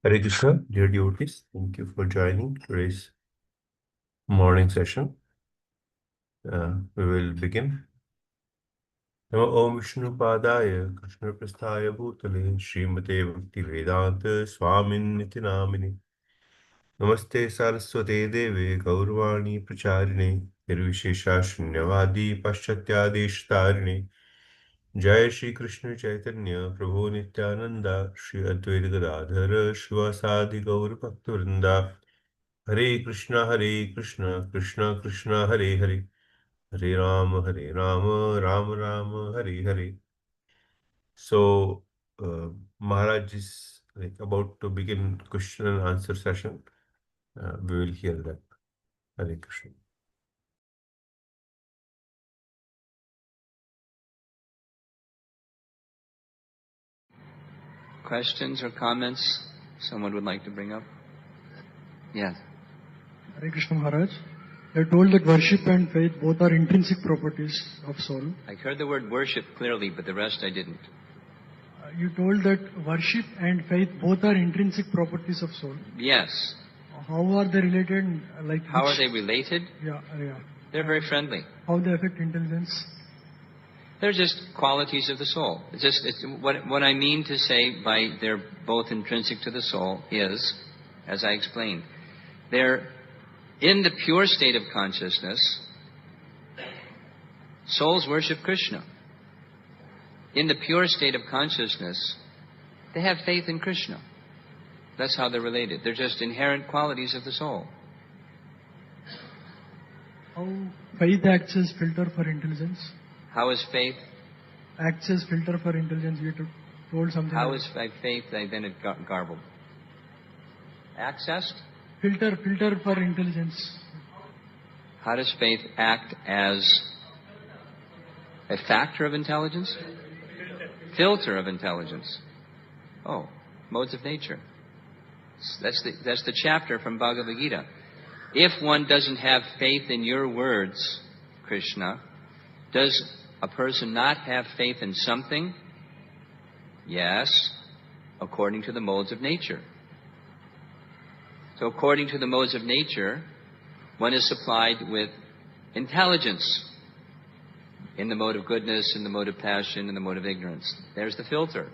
Hare Krishna, dear devotees. Thank you for joining today's morning session. We will begin. Namo Om Vishnu Padaya Krishna Prasthaya Bhutale Srimate Bhakti Vedanta Swamin Niti Namini Namaste Saraswate Deve Gaurvani Pracharine Nirvishesha Shunyavadi Paschatyadesh Tarine Jai Shri Krishna Chaitanya Prabhu Nityananda Shri Advaita Gadadhara Shivasadi Gaur Bhaktivinoda Hare Krishna, Krishna Krishna, Hare Hare, Hare Rama, Rama Rama, Hare Hare. So, Maharaj is about to begin question and answer session. We will hear that. Hare Krishna. Questions or comments someone would like to bring up? Yes. Hare Krishna Maharaj, you told that worship and faith both are intrinsic properties of soul. I heard the word worship clearly, but the rest I didn't. You told that worship and faith both are intrinsic properties of soul. Yes. How are they related? How are they related? Yeah. They're very friendly. How they affect intelligence? They're just qualities of the soul. What I mean to say by they're both intrinsic to the soul is, as I explained, they're in the pure state of consciousness. Souls worship Krishna. In the pure state of consciousness, they have faith in Krishna. That's how they're related. They're just inherent qualities of the soul. How faith acts as filter for intelligence? How is faith? Acts as filter for intelligence. You told something. How is faith? Then it garbled. Accessed? Filter for intelligence. How does faith act as a factor of intelligence? Filter of intelligence. Oh, modes of nature. That's the chapter from Bhagavad Gita. If one doesn't have faith in your words, Krishna, does a person not have faith in something? Yes, according to the modes of nature. So according to the modes of nature, one is supplied with intelligence in the mode of goodness, in the mode of passion, in the mode of ignorance. There's the filter.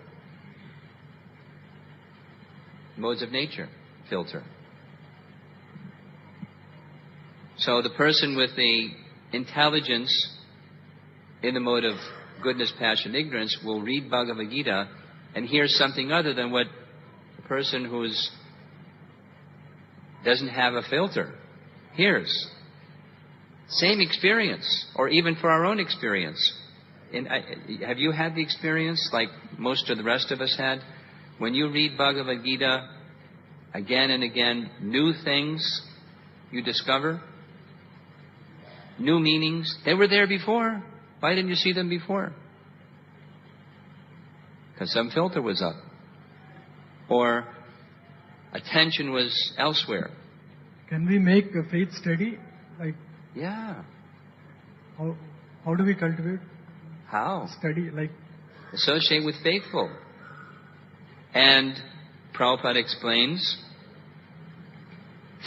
Modes of nature, filter. So the person with the intelligence in the mode of goodness, passion, ignorance will read Bhagavad Gita and hear something other than what the person who doesn't have a filter hears. Same experience, or even for our own experience. Have you had the experience, like most of the rest of us had? When you read Bhagavad Gita again and again, new things you discover, new meanings. They were there before. Why didn't you see them before? Because some filter was up. Or attention was elsewhere. Can we make faith steady? Yeah. How do we cultivate? How? Steady, associate with faithful. And Prabhupada explains,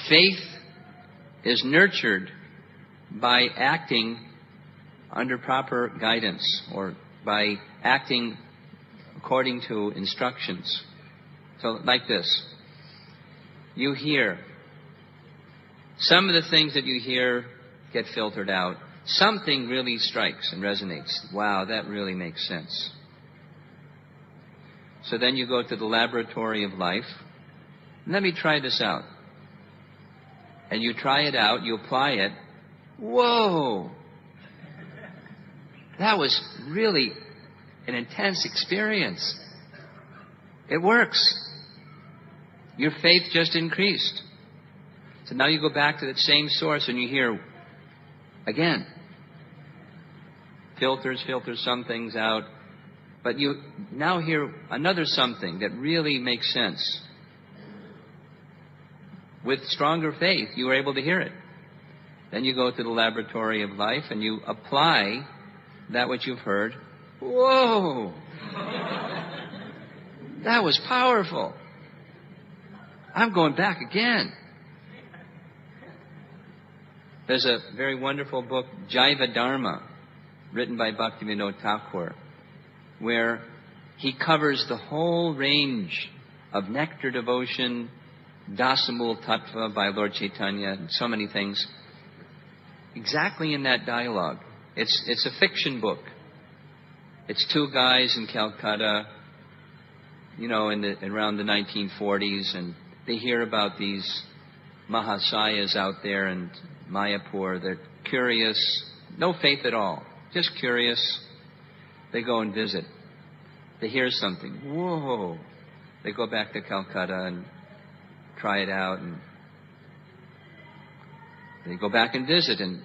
faith is nurtured by acting under proper guidance, or by acting according to instructions. So like this, you hear, some of the things that you hear get filtered out. Something really strikes and resonates. Wow, that really makes sense. So then you go to the laboratory of life. Let me try this out. And you try it out, you apply it. Whoa! That was really an intense experience. It works. Your faith just increased. So now you go back to that same source and you hear, again, filters some things out. But you now hear another something that really makes sense. With stronger faith, you were able to hear it. Then you go to the laboratory of life and you apply that which you've heard. Whoa! That was powerful. I'm going back again. There's a very wonderful book, Jaiva Dharma, written by Bhaktivinoda Thakur, where he covers the whole range of nectar devotion, Dasamul Tattva by Lord Chaitanya, and so many things, exactly in that dialogue. It's a fiction book. It's two guys in Calcutta, around the 1940s, and they hear about these Mahasayas out there in Mayapur. They're curious, no faith at all, just curious. They go and visit. They hear something. Whoa! They go back to Calcutta and try it out, and they go back and visit, and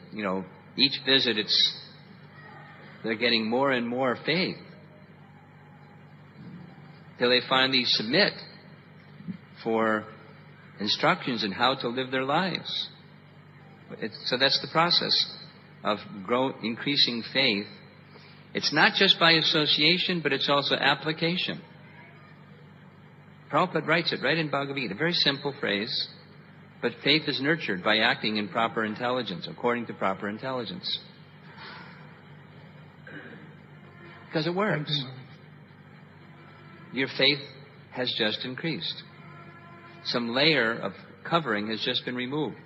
each visit they're getting more and more faith till they finally submit for instructions on how to live their lives. So that's the process of increasing faith. It's not just by association, but it's also application. Prabhupada writes it right in Bhagavad Gita, a very simple phrase, but faith is nurtured by acting in proper intelligence, according to proper intelligence. Because it works. Your faith has just increased. Some layer of covering has just been removed.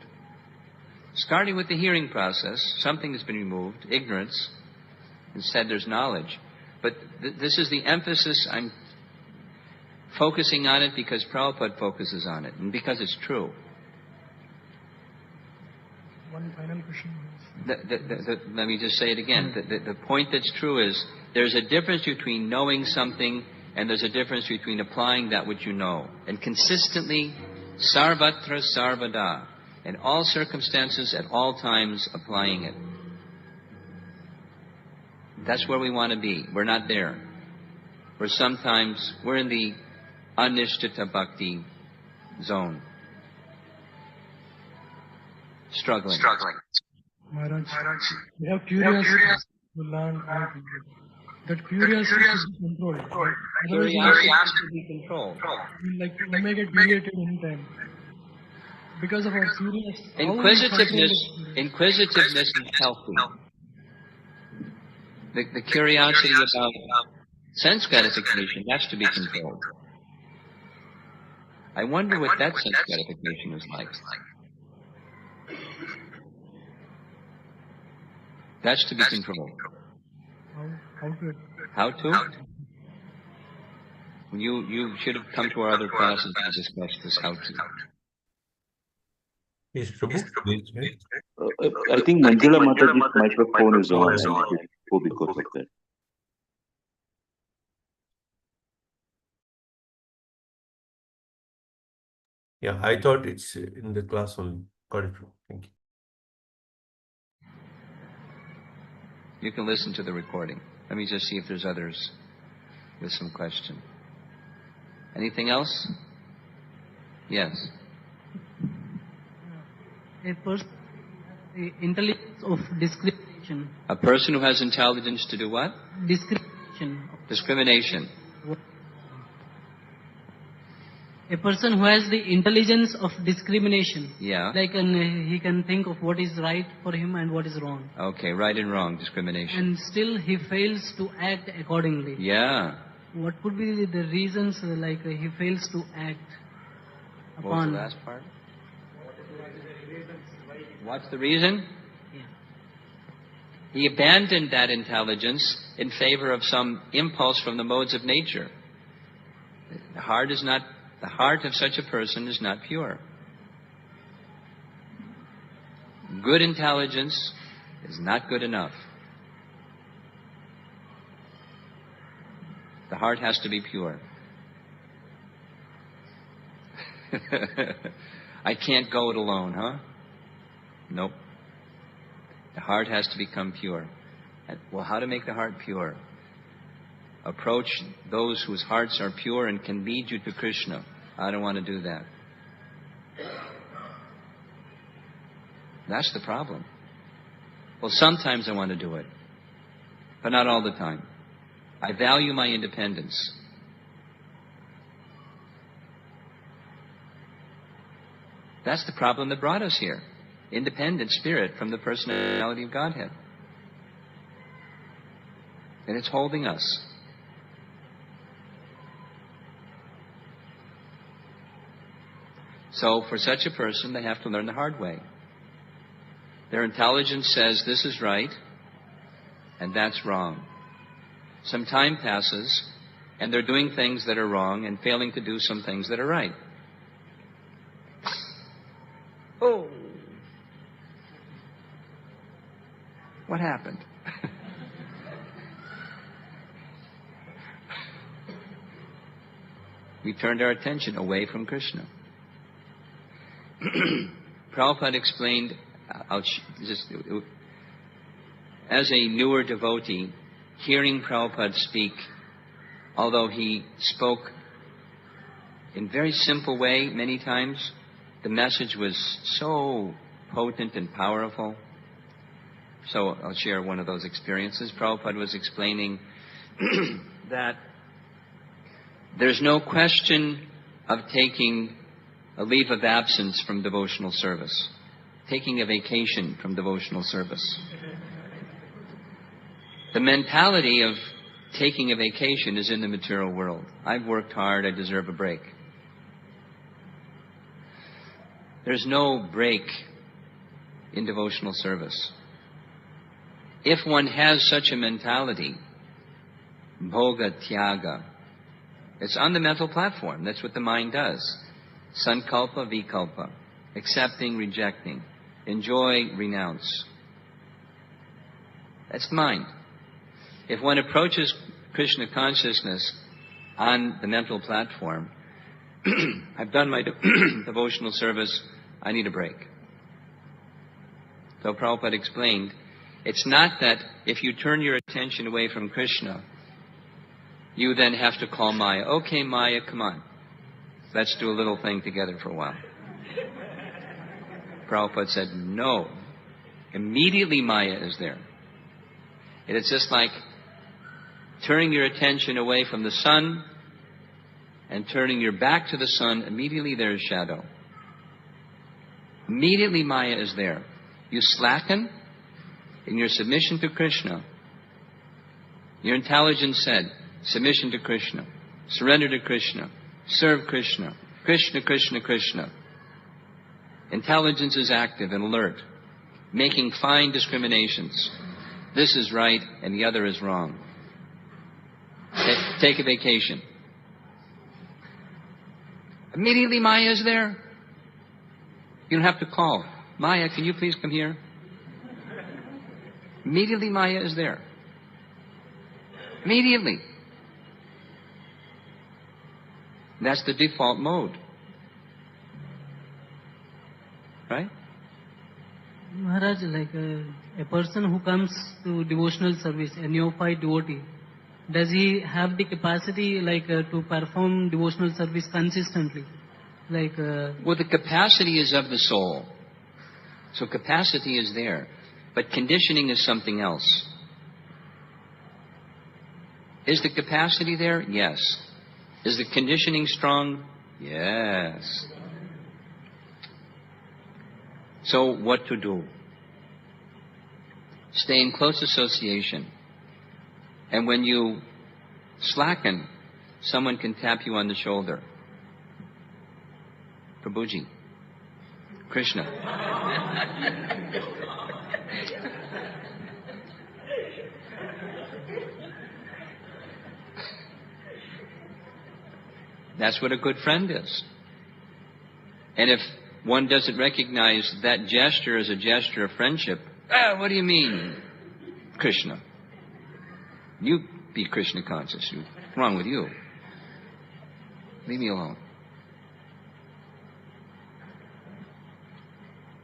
Starting with the hearing process, something has been removed, ignorance. Instead, there's knowledge. But this is the emphasis. I'm focusing on it because Prabhupada focuses on it, and because it's true. One final question. Let me just say it again. The point that's true is there's a difference between knowing something and there's a difference between applying that which you know. And consistently, sarvatra sarvada, in all circumstances, at all times, applying it. That's where we want to be. We're not there. We're in the anishtita bhakti zone. Struggling. Maharaj, we have curiosity to learn how to do it. That curiosity should be controlled. Otherwise, Curiosity has to be controlled. we may get deviated anytime. Because of our curiosity. Inquisitiveness is healthy. The curiosity about sense gratification has to be controlled. I wonder what that sense gratification is like. That's to be controlled. How to? How to? You should have come to our other classes and discussed this how to. Yes, Prabhu, please, right? I think Manjula Mataji's microphone is on, and it will be because of that. Yeah, I thought it's in the class only. Got it, Prabhu. Thank you. You can listen to the recording. Let me just see if there's others with some question. Anything else? Yes. A person, the intelligence of discrimination. A person who has intelligence to do what? Discrimination. Discrimination. A person who has the intelligence of discrimination. Yeah. Like he can think of what is right for him and what is wrong. Okay, right and wrong, discrimination. And still he fails to act accordingly. Yeah. What could be the reasons he fails to act What was upon? the last part? What's the reason? Yeah. He abandoned that intelligence in favor of some impulse from the modes of nature. The heart of such a person is not pure. Good intelligence is not good enough. The heart has to be pure. I can't go it alone, huh? Nope. The heart has to become pure. Well, how to make the heart pure? Approach those whose hearts are pure and can lead you to Krishna. I don't want to do that. That's the problem. Well, sometimes I want to do it, but not all the time. I value my independence. That's the problem that brought us here. Independent spirit from the personality of Godhead. And it's holding us. So for such a person, they have to learn the hard way. Their intelligence says this is right, and that's wrong. Some time passes, and they're doing things that are wrong and failing to do some things that are right. Oh! What happened? We turned our attention away from Krishna. Prabhupada explained, as a newer devotee, hearing Prabhupada speak, although he spoke in very simple way many times, the message was so potent and powerful. So I'll share one of those experiences. Prabhupada was explaining that there's no question of taking a leave of absence from devotional service, taking a vacation from devotional service. The mentality of taking a vacation is in the material world. I've worked hard, I deserve a break. There's no break in devotional service. If one has such a mentality, bhoga tyaga, it's on the mental platform. That's what the mind does. Sankalpa, vikalpa. Accepting, rejecting. Enjoy, renounce. That's the mind. If one approaches Krishna consciousness on the mental platform, I've done my devotional service, I need a break. So Prabhupada explained, it's not that if you turn your attention away from Krishna, you then have to call Maya. Okay, Maya, come on. Let's do a little thing together for a while. Prabhupada said, no. Immediately Maya is there. And it's just like turning your attention away from the sun and turning your back to the sun, immediately there is shadow. Immediately Maya is there. You slacken in your submission to Krishna. Your intelligence said, submission to Krishna, surrender to Krishna, serve Krishna, Krishna, Krishna, Krishna. Intelligence is active and alert, making fine discriminations. This is right and the other is wrong. Take a vacation. Immediately Maya is there. You don't have to call. Maya, can you please come here? Immediately Maya is there. Immediately. That's the default mode. Right? Maharaj, like a person who comes to devotional service, a neophyte devotee, does he have the capacity to perform devotional service consistently? Well, the capacity is of the soul. So capacity is there. But conditioning is something else. Is the capacity there? Yes. Is the conditioning strong? Yes. So what to do? Stay in close association. And when you slacken, someone can tap you on the shoulder. Prabhuji, Krishna. That's what a good friend is. And if one doesn't recognize that gesture as a gesture of friendship, what do you mean, Krishna? You be Krishna conscious. What's wrong with you? Leave me alone.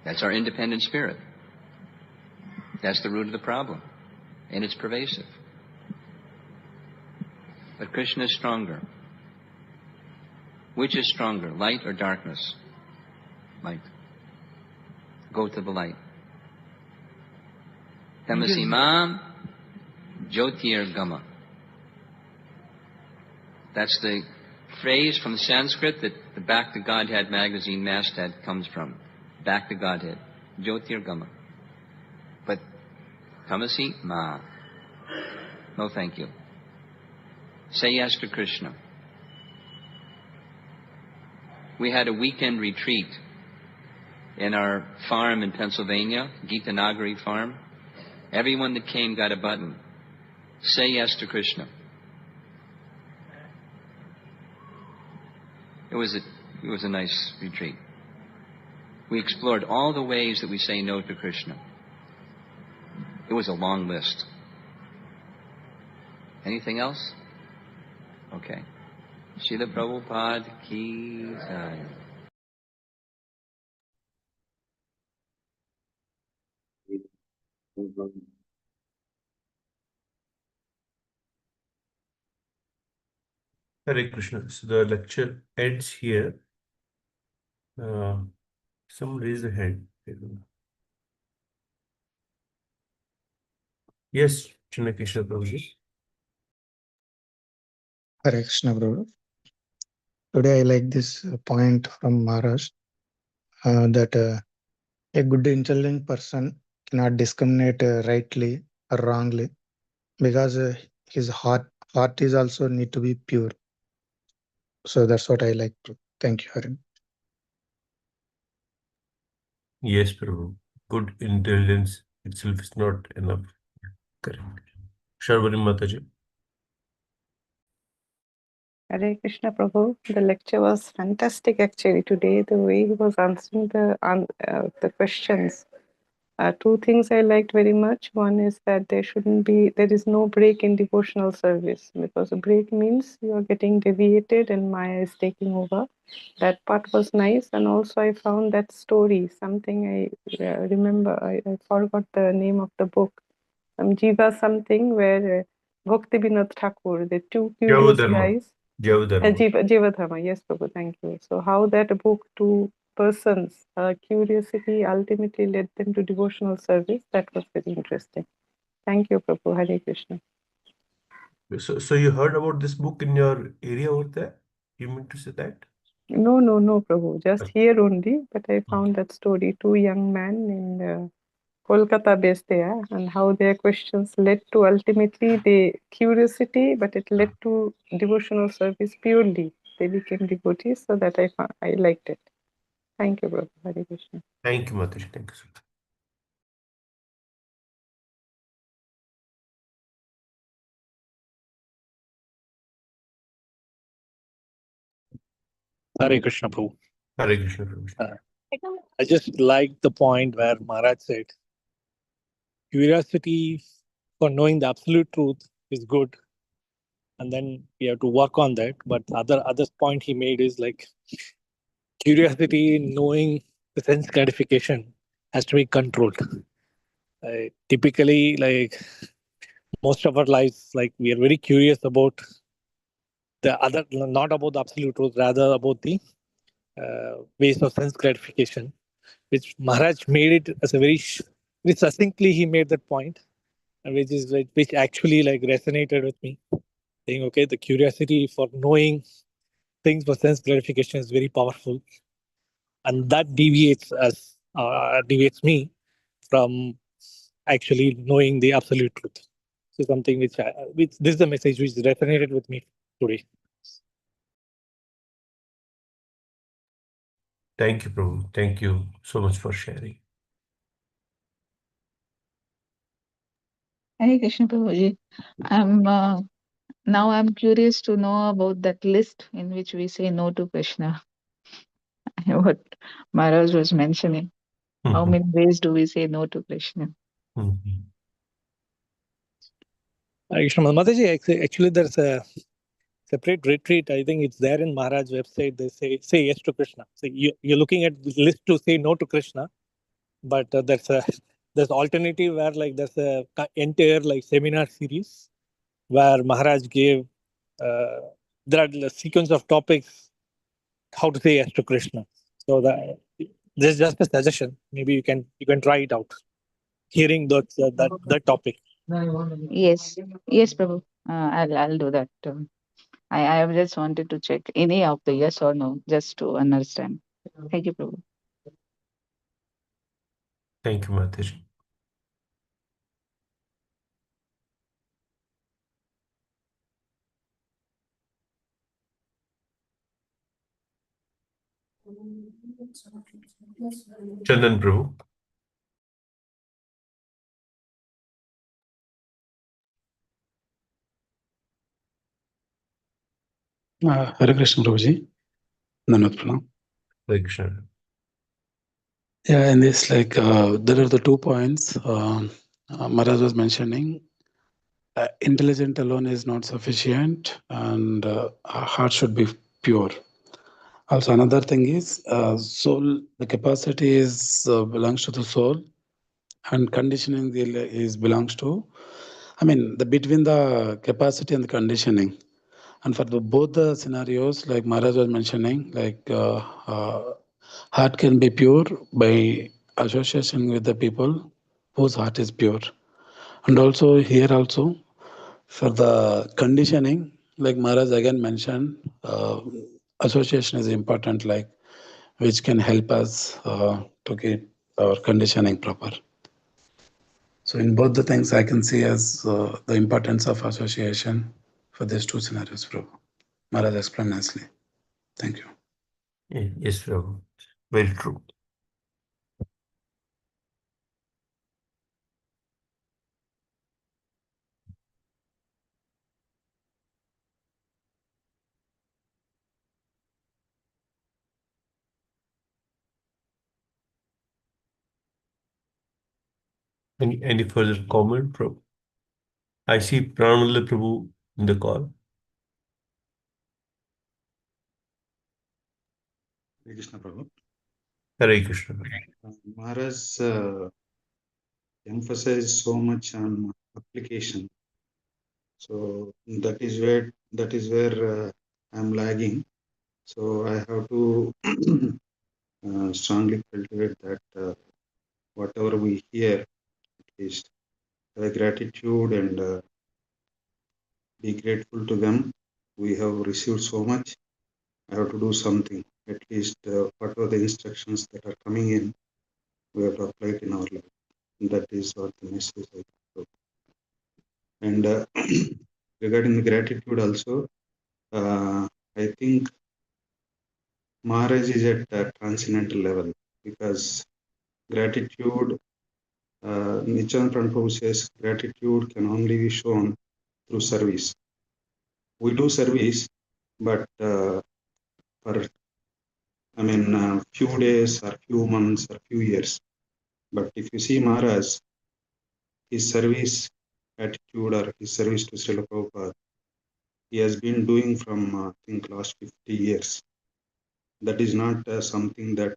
That's our independent spirit. That's the root of the problem. And it's pervasive. But Krishna is stronger. Which is stronger, light or darkness? Light. Go to the light. Tamasimam Jyotir Gama. That's the phrase from Sanskrit that the Back to Godhead magazine masthead comes from. Back to Godhead. Jyotirgama. But Tamasi Ma. No thank you. Say yes to Krishna. We had a weekend retreat in our farm in Pennsylvania, Gita Nagari farm. Everyone that came got a button. Say yes to Krishna. It was a nice retreat. We explored all the ways that we say no to Krishna. It was a long list. Anything else? Okay. Srila Prabhupada ki jai. Hare Krishna. So the lecture ends here. Someone raise a hand. Yes, Chinna Krishna Prabhuji. Hare Krishna, Prabhu. Today I like this point from Maharaj that a good intelligent person cannot discriminate rightly or wrongly because his heart is also need to be pure. So that's what I like to. Thank you, Harim. Yes, Prabhu. Good intelligence itself is not enough. Correct. Sharvari Mataji. Hare Krishna Prabhu. The lecture was fantastic actually today. The way he was answering the questions. Two things I liked very much. One is that there is no break in devotional service, because a break means you are getting deviated and Maya is taking over. That part was nice, and also I found that story, something I remember. I forgot the name of the book. Jiva something, where Bhakti Vinod Thakur, the two curious guys. Jivadharma, yes, Prabhu, thank you. So how that book, two persons, curiosity ultimately led them to devotional service, that was very interesting. Thank you, Prabhu. Hare Krishna. So you heard about this book in your area over there? You mean to say that? No, Prabhu, just here only, but I found that story, two young men in Kolkata based there, and how their questions led to ultimately the curiosity, but it led to devotional service purely. They became devotees, so that I liked it. Thank you, Prabhu. Hare Krishna. Thank you, Mataji. Thank you so much. Hare Krishna, Prabhu. Hare Krishna, Prabhu. I just like the point where Maharaj said, curiosity for knowing the absolute truth is good, and then we have to work on that. But the other point he made is like curiosity in knowing the sense gratification has to be controlled. Typically, like most of our lives, like we are very curious about the other, not about the absolute truth, rather about the ways of sense gratification, which Maharaj made it as a very succinctly he made that point, which is like, which actually like resonated with me, saying, okay, the curiosity for knowing things for sense gratification is very powerful, and that deviates me from actually knowing the absolute truth. So something which this is the message which resonated with me today. Thank you, Prabhu. Thank you so much for sharing. Hare Krishna Prabhuji. Now I'm curious to know about that list in which we say no to Krishna. What Maharaj was mentioning. How many ways do we say no to Krishna? Mataji, actually, there's a separate retreat. I think it's there in Maharaj website. They say yes to Krishna. So you're looking at the list to say no to Krishna, but there's alternative where like there's a entire like seminar series where Maharaj gave there are a sequence of topics how to say yes to Krishna. So that this is just a suggestion. Maybe you can try it out. Hearing that topic. Yes, Prabhu. I'll do that. I have just wanted to check any of the yes or no, just to understand. Thank you, Prabhu. Thank you, Mataji. Chandan Prabhu. Hare Krishna Prabhuji. Dandavat Pranam. Hare Krishna. Yeah, in this, there are the 2 points Maharaj was mentioning. Intelligent alone is not sufficient, and our heart should be pure. Also, another thing is soul. The capacity is belongs to the soul, and conditioning is belongs to. I mean, the between the capacity and the conditioning. And for both the scenarios, like Maharaj was mentioning, heart can be pure by association with the people whose heart is pure. And also here also, for the conditioning, like Maharaj again mentioned, association is important, which can help us to get our conditioning proper. So in both the things, I can see as the importance of association for these 2 scenarios, Prabhu. Maharaj explained nicely. Thank you. Yes, Prabhu. Very true. Any further comment, Prabhu? I see Pranala Prabhu in the call. Hare Krishna Prabhu. Hare Krishna. Maharaj emphasized so much on application. So that is where I'm lagging. So I have to strongly cultivate that whatever we hear, at least have gratitude and be grateful to them. We have received so much. I have to do something. At least whatever the instructions that are coming in, we have to apply it in our life. That is what the message I got. And regarding the gratitude also, I think Maharaj is at a transcendental level because gratitude, Nityananda Prabhu says, gratitude can only be shown through service. We do service, but for few days or few months or few years. But if you see Maharaj, his service attitude or his service to Srila Prabhupada, he has been doing from I think last 50 years. That is not something that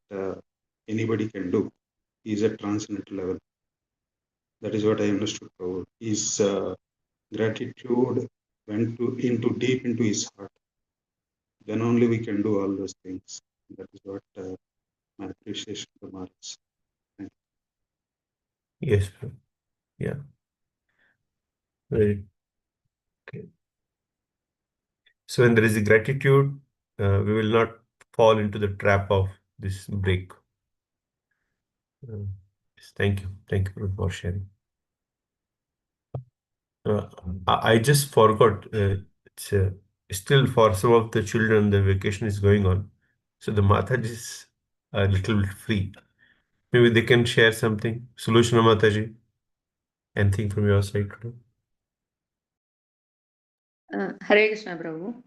anybody can do. He is at transcendental level. That is what I understood. His gratitude went into deep into his heart. Then only we can do all those things. That is what my appreciation for Maharaj. Thank you. Yes, Prabhu. Yeah. Very okay. So when there is a gratitude, we will not fall into the trap of this break. Thank you. Thank you for sharing. I just forgot. It's still for some of the children, the vacation is going on. So the Mataji is a little bit free. Maybe they can share something. Solution, Mataji. Anything from your side? Hare Krishna, Prabhu.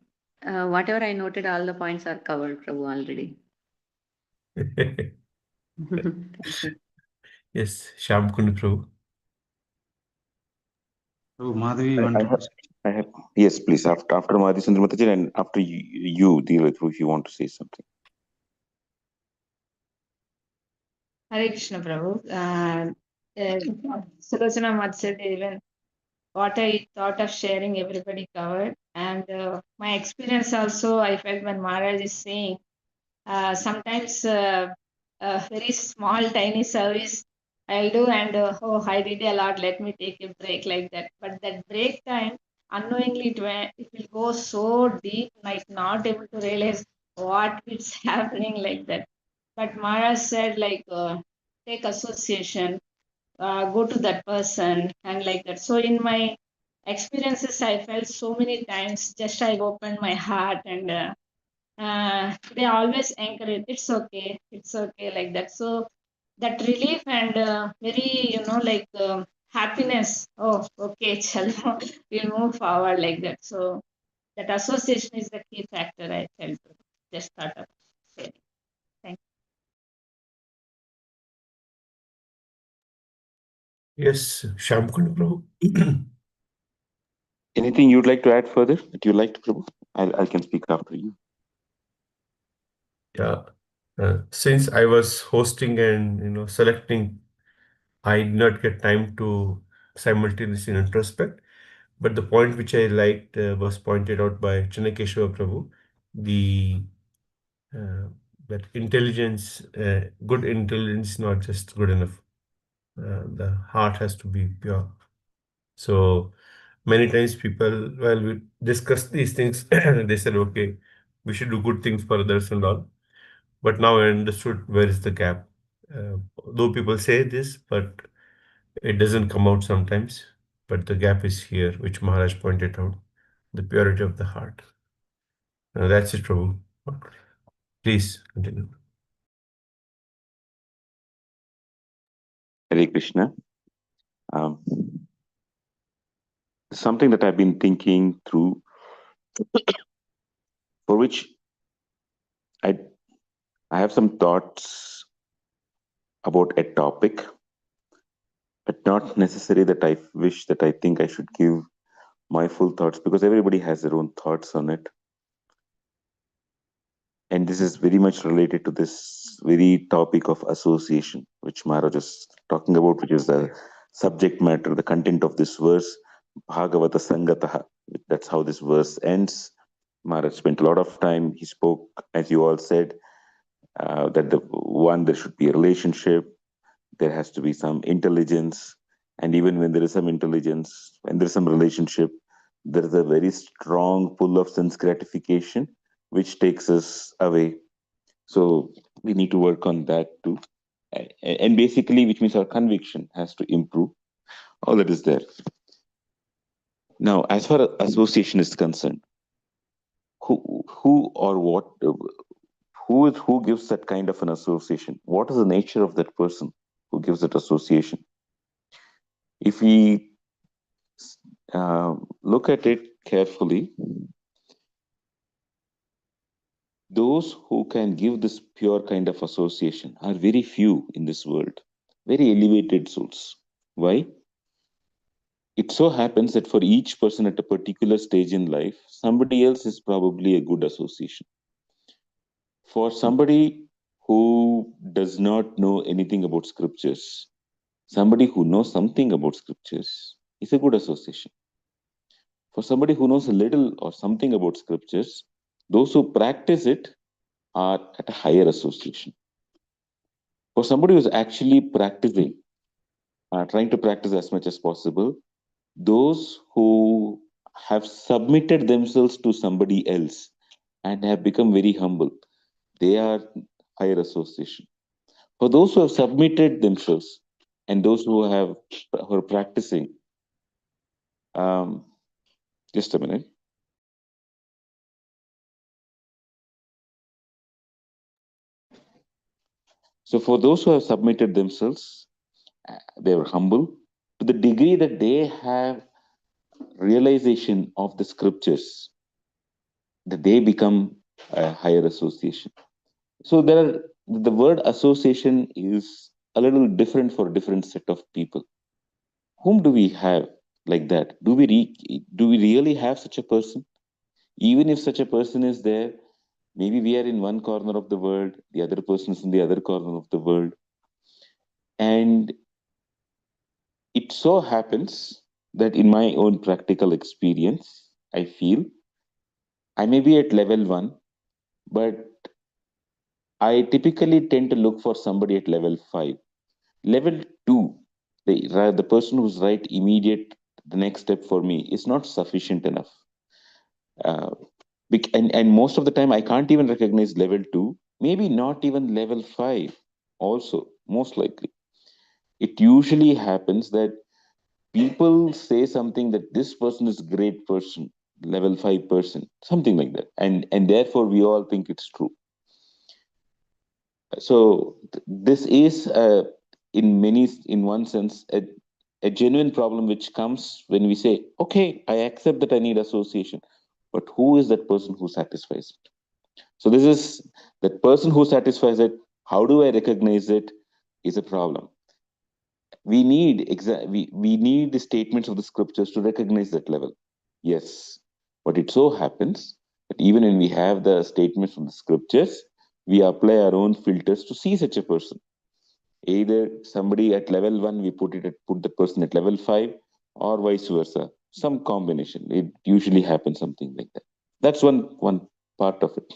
Whatever I noted, all the points are covered, Prabhu, already. Thank you. Yes, Shyam Kund Prabhu. you. Madhavi, you want to I have, yes, please. After Madhi Sundar Mataji and after you, Deelatru, if you want to say something. Hare Krishna Prabhu. Sulochana Mat said even what I thought of sharing, everybody covered. And my experience also, I felt when Maharaj is saying, sometimes a very small, tiny service I'll do, and oh, I did a lot, let me take a break like that. But that break time, unknowingly it will go so deep, like not able to realize what is happening like that. But Maharaj said like take association, go to that person and like that. So in my experiences, I felt so many times just I opened my heart and they always encourage it's okay like that. So that relief and very like happiness. Oh, okay, chalo, we'll move forward like that. So that association is the key factor. I felt just thought of sharing. Thank Yes, Shyamkund Prabhu. Anything you'd like to add further that you'd like to, Prabhu? I can speak after you. Yeah. Since I was hosting and selecting, I did not get time to simultaneously introspect. But the point which I liked was pointed out by Channakeshwar Prabhu, the uh, that intelligence, good intelligence, is not just good enough. The heart has to be pure. So many times people, while we discuss these things, they said, okay, we should do good things for others and all. But now I understood where is the gap. Though people say this, but it doesn't come out sometimes. But the gap is here, which Maharaj pointed out, the purity of the heart. That's it, Prabhu. Please continue. Hare Krishna. Something that I've been thinking through, for which I have some thoughts about a topic, but not necessarily that I wish that I think I should give my full thoughts, because everybody has their own thoughts on it. And this is very much related to this very topic of association, which Maharaj is talking about, which is the subject matter, the content of this verse, Bhagavata Sangataha. That's how this verse ends. Maharaj spent a lot of time. He spoke, as you all said, that there should be a relationship, there has to be some intelligence, and even when there is some intelligence, when there is some relationship, there is a very strong pull of sense gratification, which takes us away. So we need to work on that too. And basically, which means our conviction has to improve. All that is there. Now, as far as association is concerned, who or what, who gives that kind of an association? What is the nature of that person who gives that association? If we look at it carefully, those who can give this pure kind of association are very few in this world, very elevated souls. Why? It so happens that for each person at a particular stage in life, somebody else is probably a good association. For somebody who does not know anything about scriptures, somebody who knows something about scriptures is a good association. For somebody who knows a little or something about scriptures, those who practice it are at a higher association. For somebody who's actually practicing, trying to practice as much as possible, those who have submitted themselves to somebody else and have become very humble, they are higher association. For those who have submitted themselves and those who are practicing, just a minute. So for those who have submitted themselves, they were humble to the degree that they have realization of the scriptures, that they become a higher association. So the word association is a little different for a different set of people. Whom do we have like that? Do we really have such a person? Even if such a person is there, maybe we are in one corner of the world, the other person is in the other corner of the world. And it so happens that in my own practical experience, I feel I may be at level 1, but I typically tend to look for somebody at level 5. Level 2, the person who's right immediate the next step for me is not sufficient enough. And most of the time, I can't even recognize level 2, maybe not even level 5, also, most likely. It usually happens that people say something that this person is a great person, level 5 person, something like that. And therefore, we all think it's true. So this is, in one sense, a genuine problem which comes when we say, okay, I accept that I need association, but who is that person who satisfies it? So this is that person who satisfies it. How do I recognize it? Is a problem. We need the statements of the scriptures to recognize that level. Yes, but it so happens that even when we have the statements from the scriptures, we apply our own filters to see such a person. Either somebody at level 1, we put the person at level 5, or vice versa. Some combination. It usually happens something like that. That's one part of it.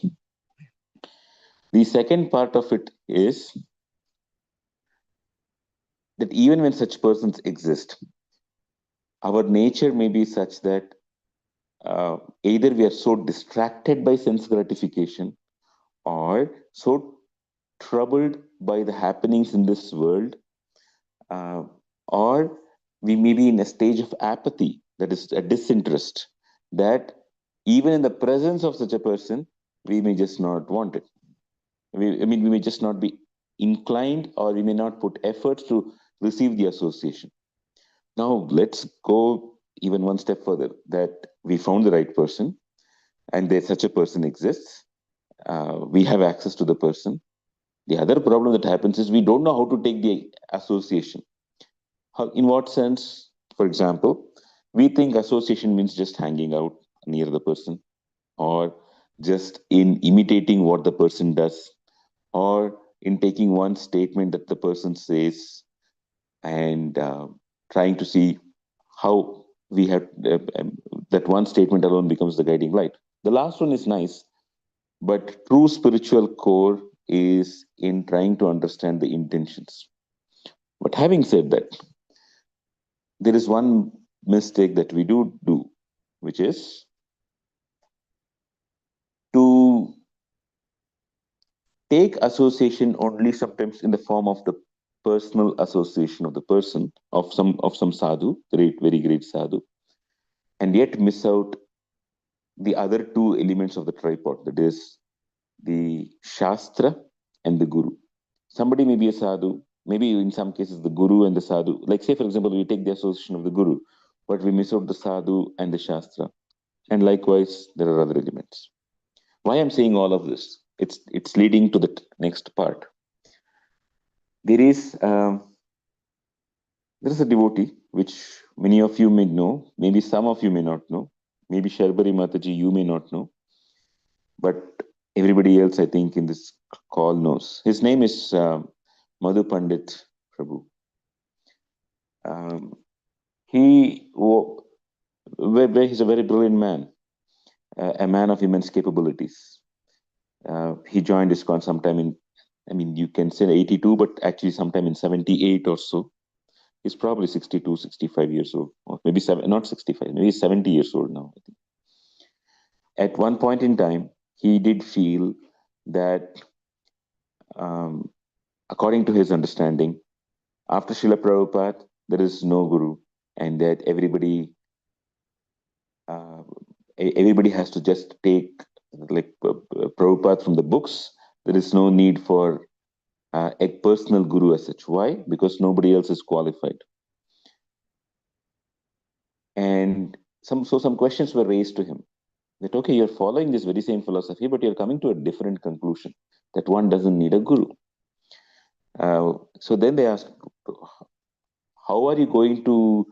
The second part of it is that even when such persons exist, our nature may be such that either we are so distracted by sense gratification or so troubled by the happenings in this world, uh, or we may be in a stage of apathy, that is a disinterest, that even in the presence of such a person, we may just not want it. We may just not be inclined, or we may not put efforts to receive the association. Now, let's go even one step further, that we found the right person and there such a person exists. We have access to the person. The other problem that happens is we don't know how to take the association. In what sense? For example, we think association means just hanging out near the person, or just in imitating what the person does, or in taking one statement that the person says and trying to see how we have that one statement alone becomes the guiding light. The last one is nice, but true spiritual core is in trying to understand the intentions. But having said that, there is one mistake that we do, which is to take association only sometimes in the form of the personal association of the person, of some sadhu, very great sadhu, and yet miss out the other two elements of the tripod, that is the shastra and the guru. Somebody may be a sadhu, maybe in some cases the guru and the sadhu. Like, say, for example, we take the association of the guru, but we miss out the sadhu and the shastra. And likewise, there are other elements. Why I'm saying all of this? It's leading to the next part. There is a devotee which many of you may know, maybe some of you may not know, maybe Sharbari Mataji you may not know, but everybody else I think in this call knows. His name is Madhu Pandit Prabhu. He's a very brilliant man, a man of immense capabilities. He joined ISKCON sometime you can say 82, but actually sometime in 78 or so. He's probably 62, 65 years old, or maybe not 65, maybe 70 years old now, I think. At one point in time, he did feel that, according to his understanding, after Srila Prabhupada, there is no guru, and that everybody has to just take Prabhupada from the books. There is no need for a personal guru as such. Why? Because nobody else is qualified. And some questions were raised to him. That, okay, you're following this very same philosophy, but you're coming to a different conclusion, that one doesn't need a guru. So then they asked, how are you going to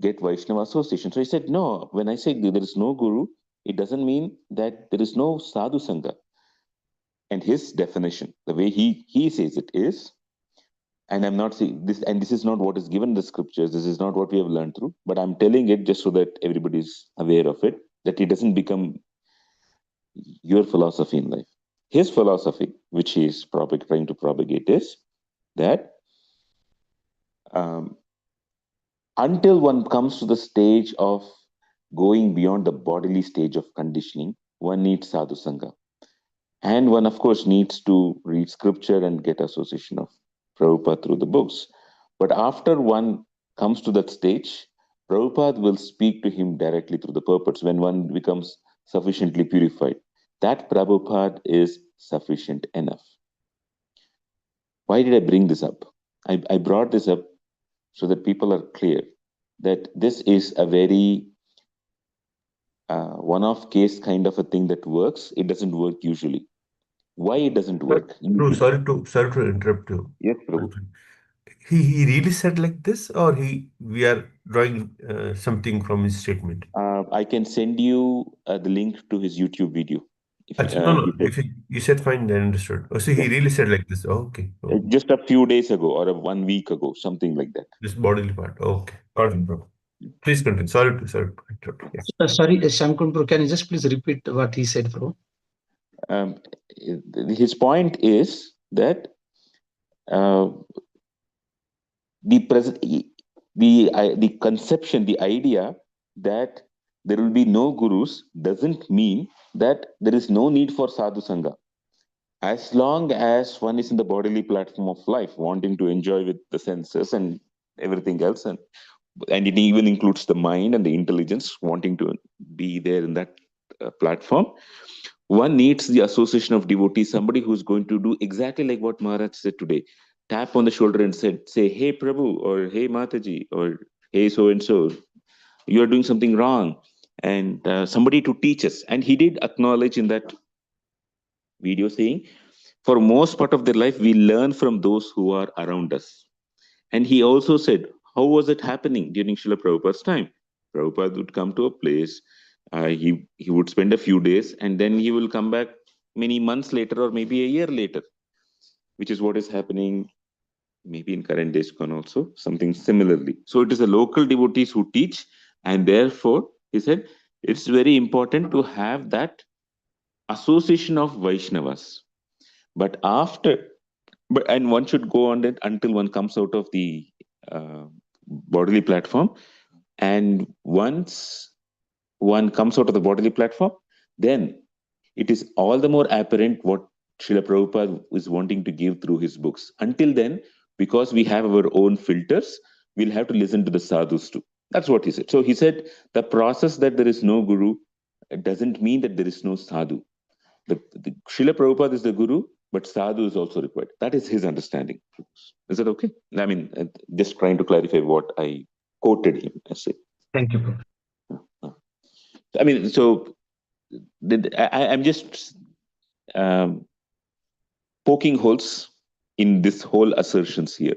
get Vaishnava association? So he said, no, when I say there is no guru, it doesn't mean that there is no sadhu sangha. And his definition, the way he says it is, and I'm not saying this, and this is not what is given in the scriptures, this is not what we have learned through, but I'm telling it just so that everybody is aware of it, that it doesn't become your philosophy in life. His philosophy, which he is trying to propagate, is that until one comes to the stage of going beyond the bodily stage of conditioning, one needs sadhu sangha. And one, of course, needs to read scripture and get association of Prabhupada through the books. But after one comes to that stage, Prabhupada will speak to him directly through the purports when one becomes sufficiently purified. That Prabhupada is sufficient enough. Why did I bring this up? I brought this up so that people are clear that this is a very one-off case kind of a thing that works. It doesn't work usually. Why it doesn't work? True. Sorry to interrupt you. Yes, Prabhu. He really said like this, or we are drawing something from his statement. I can send you the link to his YouTube video. If No, no. he said, If you said fine, then understood. Oh, so he yes, really said like this. Oh, okay. Oh, just a few days ago or 1 week ago, something like that. this bodily part. Oh, okay. Got it, bro. Please continue. Sorry to interrupt. Yeah. Sorry, Shankun bro, can you just please repeat what he said, bro? His point is that uh, the present, the conception, the idea that there will be no gurus doesn't mean that there is no need for sadhu sangha. As long as one is in the bodily platform of life, wanting to enjoy with the senses and everything else, and it even includes the mind and the intelligence wanting to be there in that platform, one needs the association of devotees, somebody who's going to do exactly like what Maharaj said today. Tap on the shoulder and say, hey Prabhu, or hey Mataji, or hey so and so, you are doing something wrong, and somebody to teach us. And he did acknowledge in that video saying, for most part of their life, we learn from those who are around us. And he also said, how was it happening during Srila Prabhupada's time? Prabhupada would come to a place, he would spend a few days, and then he will come back many months later or maybe a year later, which is what is happening maybe in current days also, something similarly. So it is the local devotees who teach, and therefore, he said, it's very important to have that association of Vaishnavas. But and one should go on it until one comes out of the bodily platform. And once one comes out of the bodily platform, then it is all the more apparent what Srila Prabhupada is wanting to give through his books. Until then, because we have our own filters, we'll have to listen to the sadhus too. That's what he said. So he said the process that there is no guru doesn't mean that there is no sadhu. The Srila Prabhupada is the guru, but sadhu is also required. That is his understanding. Is that okay? I mean, just trying to clarify what I quoted him as say. Thank you, bro. I mean, so I'm just poking holes in this whole assertions here.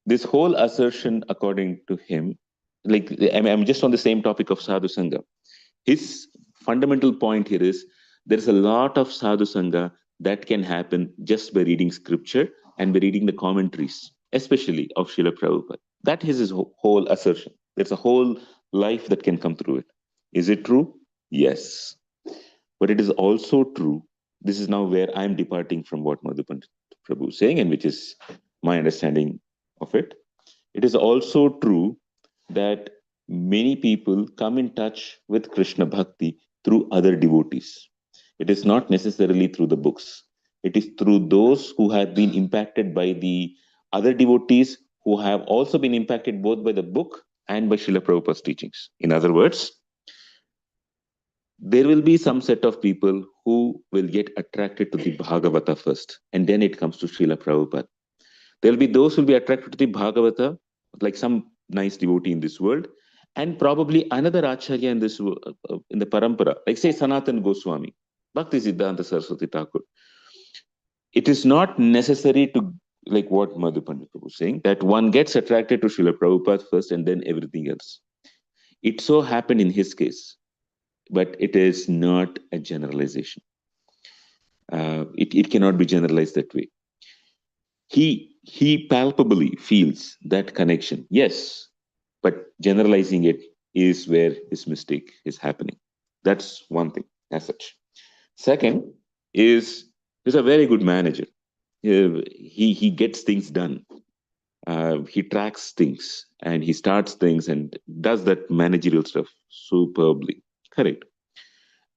This whole assertion, according to him, like I'm just on the same topic of sadhu sangha. His fundamental point here is there's a lot of sadhu sangha that can happen just by reading scripture and by reading the commentaries, especially of Srila Prabhupada. That is his whole assertion. There's a whole life that can come through it. Is it true? Yes. But it is also true. This is now where I'm departing from what Madhupan Prabhu is saying, and which is my understanding of it. It is also true that many people come in touch with Krishna Bhakti through other devotees. It is not necessarily through the books. It is through those who have been impacted by the other devotees who have also been impacted both by the book and by Srila Prabhupada's teachings. In other words, there will be some set of people who will get attracted to the Bhagavata first, and then it comes to Srila Prabhupada. There will be those who will be attracted to the Bhagavata, like some nice devotee in this world, and probably another Acharya in this in the Parampara, like say Sanatan Goswami, Bhakti Siddhanta Saraswati Thakur. It is not necessary to, like what Madhu Pandit was saying, that one gets attracted to Srila Prabhupada first and then everything else. It so happened in his case, but it is not a generalization. It cannot be generalized that way. He palpably feels that connection, yes, but generalizing it is where his mistake is happening. That's one thing as such. Second is he's a very good manager. He gets things done. He tracks things and he starts things and does that managerial stuff superbly. Correct.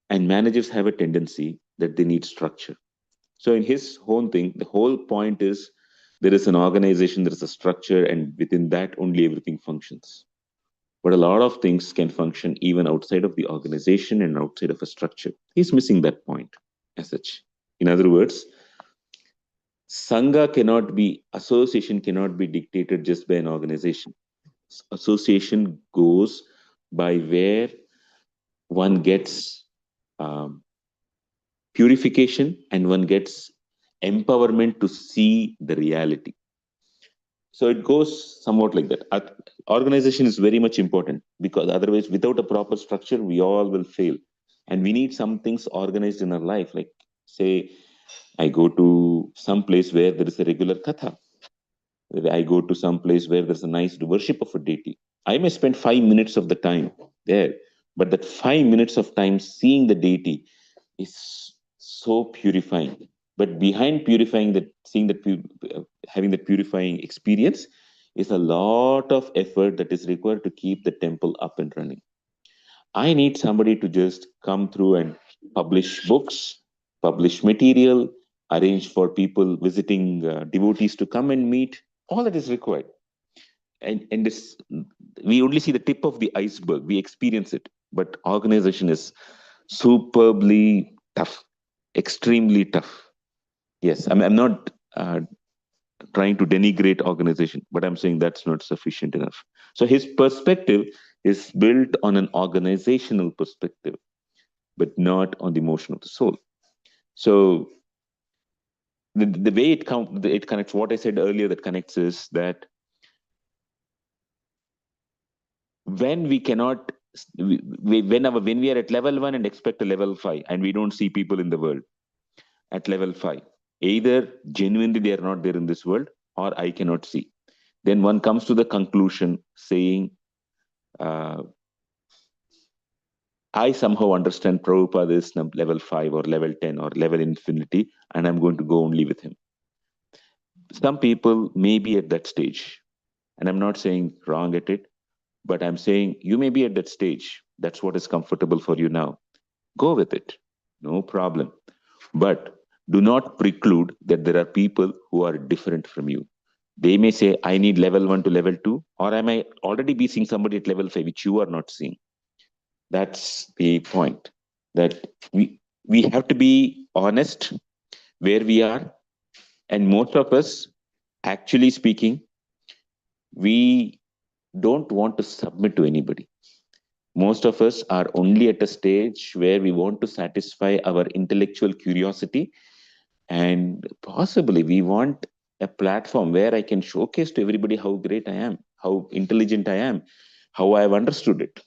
And managers have a tendency that they need structure. So in his own thing, the whole point is there is an organization, there is a structure, and within that only everything functions. But a lot of things can function even outside of the organization and outside of a structure. He's missing that point as such. In other words, Sangha cannot be, association cannot be dictated just by an organization. Association goes by where one gets um, purification and one gets empowerment to see the reality. So it goes somewhat like that. Organization is very much important because otherwise, without a proper structure, we all will fail. And we need some things organized in our life. Like, say, I go to some place where there is a regular katha. I go to some place where there's a nice worship of a deity. I may spend 5 minutes of the time there, but that 5 minutes of time seeing the deity is so purifying. But behind purifying that, seeing that, having that purifying experience is a lot of effort that is required to keep the temple up and running. I need somebody to just come through and publish books, publish material, arrange for people visiting devotees to come and meet. All that is required. And this, we only see the tip of the iceberg. We experience it. But organization is superbly tough, extremely tough. Yes, I'm not trying to denigrate organization, but I'm saying that's not sufficient enough. So his perspective is built on an organizational perspective, but not on the emotion of the soul. So the way it connects, what I said earlier that connects is that when we cannot, when we are at level 1 and expect a level 5 and we don't see people in the world at level 5, either genuinely they are not there in this world or I cannot see, then one comes to the conclusion saying, I somehow understand Prabhupada is level 5 or level 10 or level infinity, and I'm going to go only with him. Some people may be at that stage, and I'm not saying wrong at it, but I'm saying you may be at that stage. That's what is comfortable for you now. Go with it. No problem. But do not preclude that there are people who are different from you. They may say, I need level 1 to level 2, or I might already be seeing somebody at level 5, which you are not seeing. That's the point. That we have to be honest where we are. And most of us, actually speaking, we don't want to submit to anybody. Most of us are only at a stage where we want to satisfy our intellectual curiosity, and possibly we want a platform where I can showcase to everybody how great I am, how intelligent I am, how I have understood it.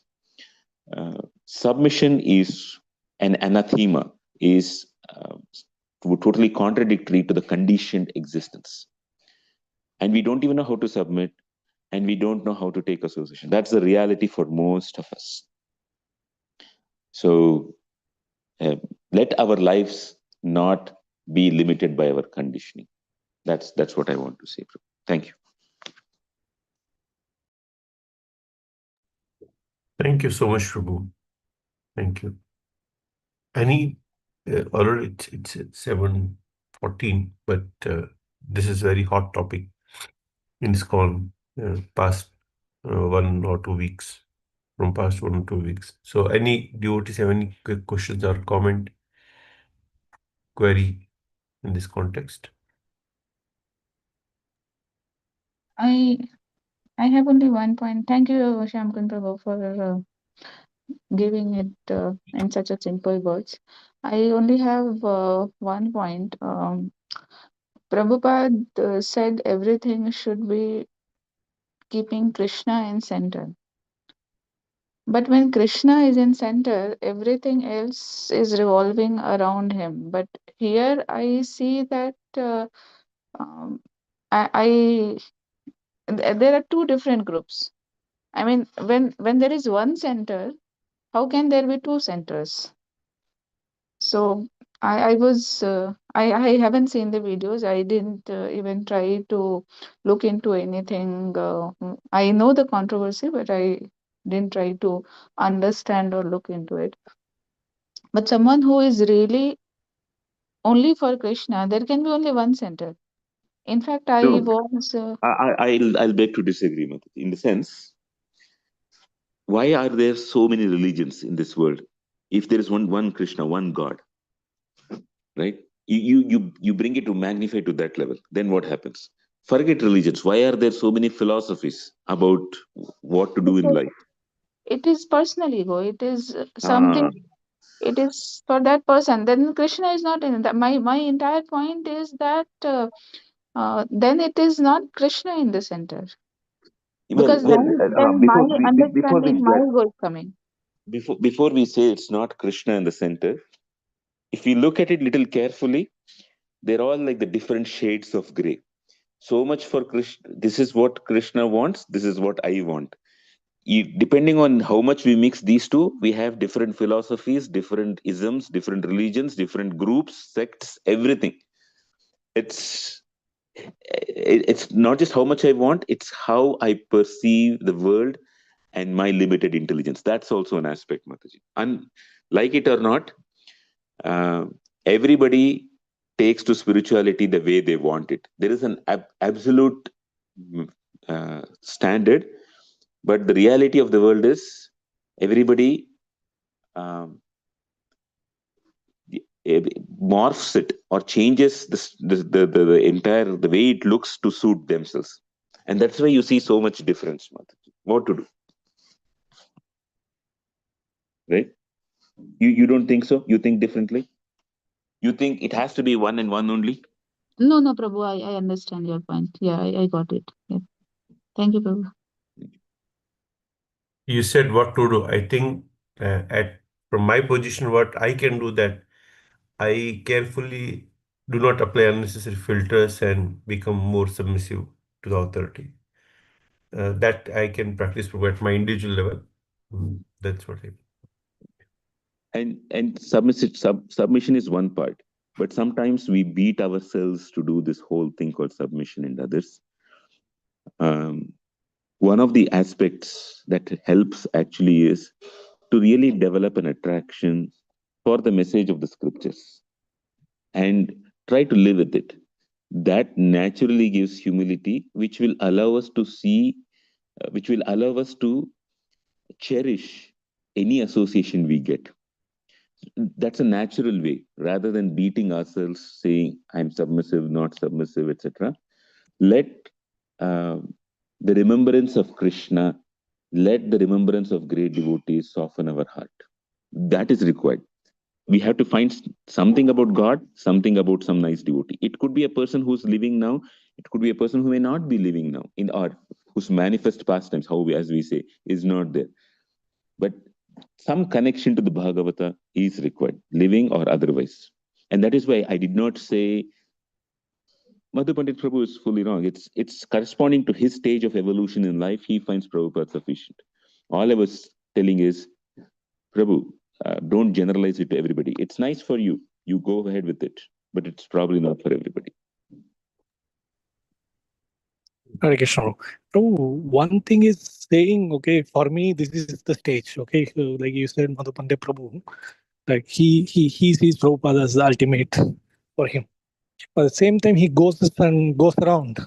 Submission is an anathema, is totally contradictory to the conditioned existence. And we don't even know how to submit, and we don't know how to take association. That's the reality for most of us. So let our lives not be limited by our conditioning. That's what I want to say. Thank you. Thank you so much, Prabhu. Thank you. Already it's 7:14, but this is very hot topic in this call past 1 or 2 weeks, from past 1 or 2 weeks. So any devotees have any quick questions or comment, query in this context? I I have only one point. Thank you, Shyamkund Prabhu, for giving it in such a simple words. I only have one point. Prabhupada said everything should be keeping Krishna in center. But when Krishna is in center, everything else is revolving around him. But here I see that um, I there are two different groups. I mean, when there is one center, how can there be two centers? So I was I haven't seen the videos. I didn't even try to look into anything. I know the controversy, but I didn't try to understand or look into it. But someone who is really only for Krishna, there can be only one center. In fact, I No, was I'll beg to disagree, Mataji. In the sense, why are there so many religions in this world? If there is one Krishna, one God, right? You bring it to magnify to that level. Then what happens? Forget religions. Why are there so many philosophies about what to do in because life? it is personal ego. It is something. Ah, It is for that person. Then Krishna is not in that. My entire point is that then it is not Krishna in the center, because then my before we understanding, my ego is coming. before we say it's not Krishna in the center, if we look at it little carefully, they're all like the different shades of gray. So much for Krishna. This is what Krishna wants. This is what I want. Depending on how much we mix these two, we have different philosophies, different isms, different religions, different groups, sects, everything. It's not just how much I want, it's how I perceive the world and my limited intelligence. That's also an aspect, Mataji. And like it or not, uh, everybody takes to spirituality the way they want it. There is an absolute standard, but the reality of the world is everybody um, morphs it or changes the entire the way it looks to suit themselves, and that's why you see so much difference, Mataji. What to do, right? You don't think so? You think differently? You think it has to be one and one only? No, no, Prabhu, I understand your point. Yeah, I got it. Yeah. Thank you, Prabhu. You said what to do. I think at from my position, what I can do that I carefully do not apply unnecessary filters and become more submissive to the authority. That I can practice at my individual level. That's what I. And submission is one part, but sometimes we beat ourselves to do this whole thing called submission and others. um, One of the aspects that helps actually is to really develop an attraction for the message of the scriptures and try to live with it. That naturally gives humility, which will allow us to see, which will allow us to cherish any association we get. That's a natural way rather than beating ourselves, saying, I'm submissive, not submissive, etc. Let uh, the remembrance of Krishna, let the remembrance of great devotees soften our heart. That is required. We have to find something about God, something about some nice devotee. It could be a person who's living now, it could be a person who may not be living now, in our whose manifest pastimes, as we say, is not there. But some connection to the Bhagavata is required, living or otherwise. And that is why I did not say Madhu Pandit Prabhu is fully wrong. It's corresponding to his stage of evolution in life. He finds Prabhupada sufficient. All I was telling is, Prabhu, don't generalize it to everybody. It's nice for you. You go ahead with it, but it's probably not for everybody. Hare Krishna. So one thing is saying, okay, for me, this is the stage. Okay, so like you said, Madhupande Prabhu, like he sees Prabhupada as the ultimate for him. But at the same time, he goes around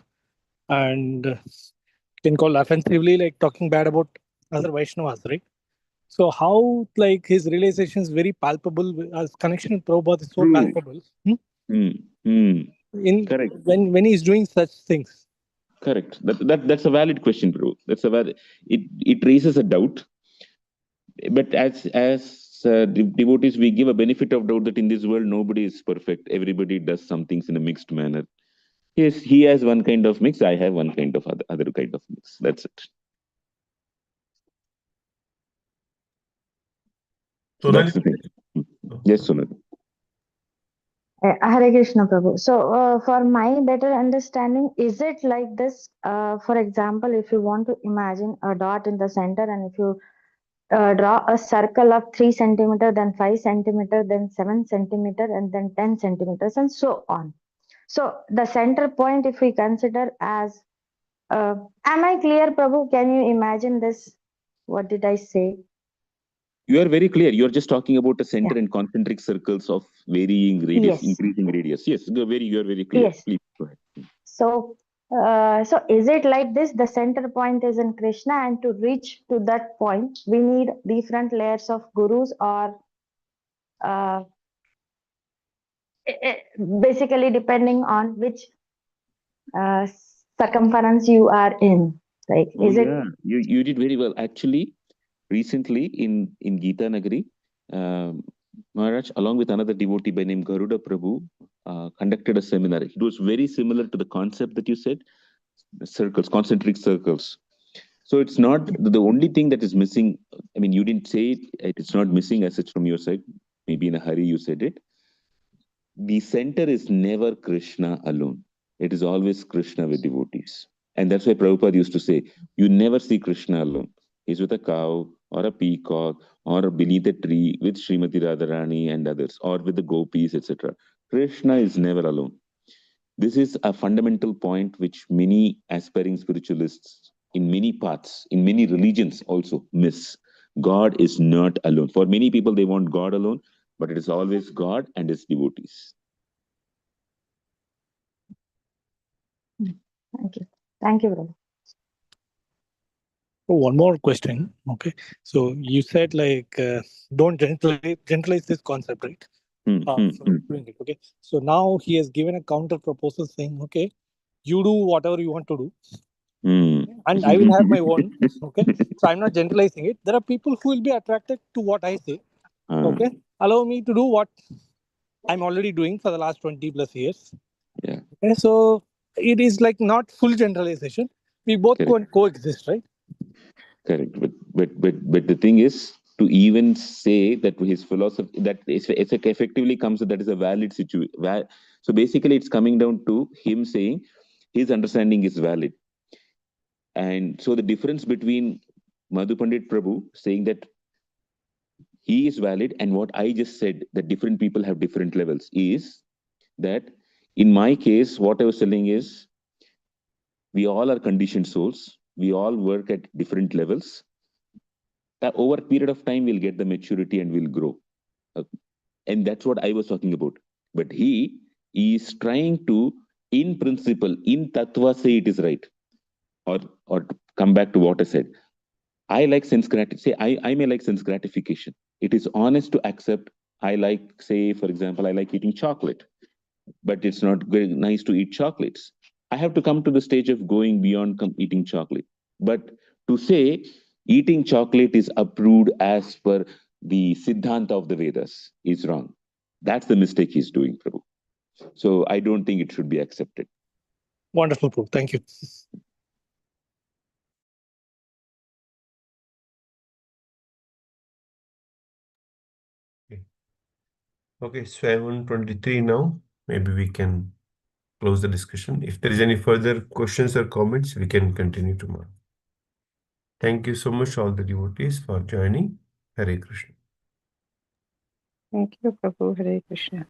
and can call offensively, like talking bad about other Vaishnavas, right? So how like his realization is very palpable, as connection with Prabhupada is so True. palpable. In Correct. when he's doing such things. Correct. That's a valid question, bro. That's a valid. It raises a doubt, but as devotees, we give a benefit of doubt that in this world nobody is perfect. Everybody does some things in a mixed manner. Yes, he has one kind of mix. I have one kind of other kind of mix. That's it. That's the thing. Yes, Sunil. Hare Krishna Prabhu. So, for my better understanding, is it like this? For example, if you want to imagine a dot in the center, and if you draw a circle of 3 centimeter, then 5 centimeter, then 7 centimeter, and then 10 centimeters, and so on. So the center point, if we consider as, am I clear, Prabhu? Can you imagine this? What did I say? You are very clear. You are just talking about a center Yeah. and concentric circles of varying radius, Yes. increasing radius. Yes, you are very clear. Yes. Please go ahead. So, so is it like this? The center point is in Krishna, and to reach to that point, we need different layers of gurus, or uh, basically depending on which uh, circumference you are in. Like, Oh, is it? yeah, you did very well. Actually, recently in Gita Nagari, Maharaj, along with another devotee by name Garuda Prabhu, conducted a seminar. It was very similar to the concept that you said, circles, concentric circles. So it's not the only thing that is missing. I mean, you didn't say it. It's not missing as such from your side. Maybe in a hurry you said it. The center is never Krishna alone. It is always Krishna with devotees. And that's why Prabhupada used to say, you never see Krishna alone. He's with a cow or a peacock or beneath a tree with Srimati Radharani and others, or with the gopis, etc. Krishna is never alone. This is a fundamental point which many aspiring spiritualists in many paths, in many religions also miss. God is not alone. For many people, they want God alone, but it is always God and his devotees. Thank you. Thank you, brother. One more question. Okay. So you said like don't generalize this concept, right? Doing it. Okay. So now he has given a counter proposal saying, okay, you do whatever you want to do. And I will have my own. Okay. So I'm not generalizing it. There are people who will be attracted to what I say. Okay. Allow me to do what I'm already doing for the last 20 plus years. Yeah. Okay. So it is like not full generalization. We both coexist, right? Correct. But the thing is, to even say that his philosophy, that it's effectively comes, that is a valid situation. So basically, it's coming down to him saying his understanding is valid. And so the difference between Madhu Pandit Prabhu saying that he is valid and what I just said, that different people have different levels, is that in my case, what I was telling is we all are conditioned souls. We all work at different levels. Over a period of time, we'll get the maturity and we'll grow. And that's what I was talking about. But he is trying to, in principle, in tattva, say it is right. Or to come back to what I said. I like sense gratification. Say, I may like sense gratification. It is honest to accept. I like, say, for example, I like eating chocolate, but it's not very nice to eat chocolates. I have to come to the stage of going beyond eating chocolate. But to say eating chocolate is approved as per the Siddhanta of the Vedas is wrong. That's the mistake he's doing, Prabhu. So I don't think it should be accepted. Wonderful, Prabhu. Thank you. Okay, 7:23 now. Maybe we can close the discussion. If there is any further questions or comments, we can continue tomorrow. Thank you so much, all the devotees, for joining. Hare Krishna. Thank you, Prabhu. Hare Krishna.